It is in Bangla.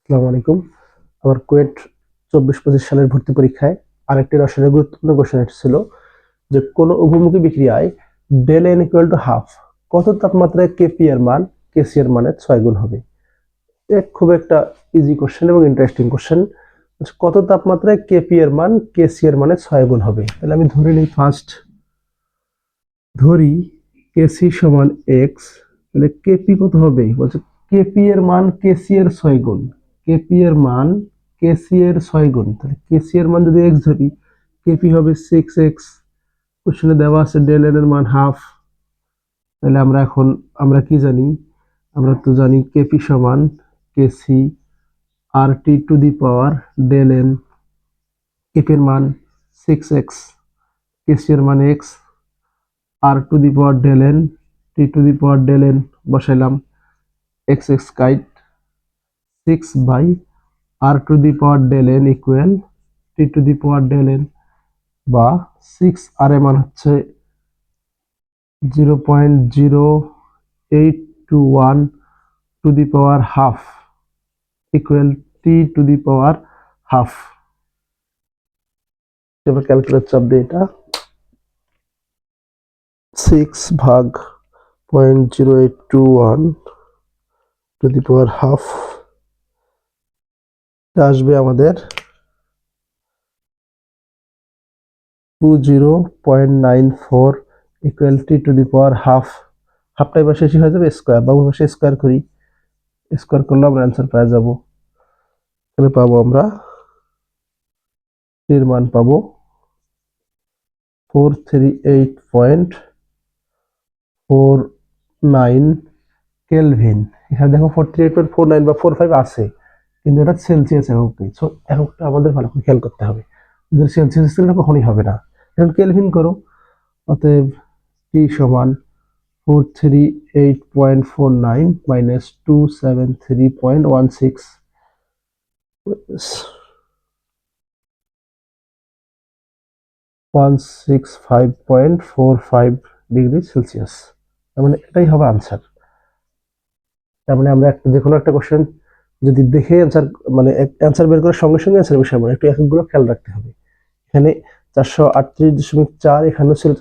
আসসালামু আলাইকুম। আমার কুয়েট 24-25 সালের ভর্তি পরীক্ষায় আরেকটি রসায়নের গুরুত্বপূর্ণ কোশ্চেন ছিল যে কোন উভমুখী বিক্রিয়ায় del n equal to half কত তাপমাত্রায় কেপি এর মান কেসি এর মানের 6 গুণ হবে। খুব একটা ইজি কোশ্চেন এবং ইন্টারেস্টিং কোশ্চেন। কত তাপমাত্রায় কেপি এর মান কেসি এর মানের 6 গুণ হবে। তাহলে আমি ধরে নিই, ফার্স্ট ধরি কেসি সমান এক্স। তাহলে কেপি কত হবে বলছে, কেপি এর মান কেসি এর 6 গুণ। কেপি এর মান কেসি এর 6 গুণ। তাহলে কেসি এর মান যদি এক্স ধরি, কেপি হবে 6x। কোশ্চেনে দেওয়া আছে ডেল এন এর মান হাফ। তাহলে আমরা কি জানি, আমরা তো জানি কেপি সমান KC R T to the power del n. KP এর মান 6x, কেসি এর মান x, R to the power del n, T to the power del n বসাইলাম, এক্স এক্স কাইট 6 by R to the power del n equal T to the power del n, বা 6 আর এর মান হচ্ছে 0.0821 to the power half equal T to the power half. এবার ক্যালকুলেটর চাপ দিয়ে এটা 6 ভাগ 0.0821 টু দি পাওয়ার হাফ আসবে আমাদের 20.94 equal T to the power half. হাফটাই পাশে হয়ে যাবে স্কোয়ার, বাবু পাশে স্কোয়ার করি, স্কোয়ার করলে আমরা অ্যান্সার পেয়ে যাব। তাহলে পাবো আমরা এর মান পাবো 438.49 কেলভিন। এখানে দেখো 438.49 বা 45 আছে, কিন্তু এটা সেলসিয়াস এককে। সো এককটা আমাদের ভালো করে খেয়াল করতে হবে, যদি সেলসিয়াস ছিল না কখনোই হবে না। এখন কেলভিন করো, অতএব টি সমান 438.49 মাইনাস 273.16 165.45 ডিগ্রি সেলসিয়াস। তার মানে এটাই হবে আনসার। তার মানে আমরা যে কোনো একটা কোশ্চেন যদি দেখে অ্যান্সার, মানে অ্যান্সার বের করার সঙ্গে সঙ্গে অ্যান্সার বিষয় একটু এককগুলো খেয়াল রাখতে হবে। এখানে 438.4, এখানেও ছিল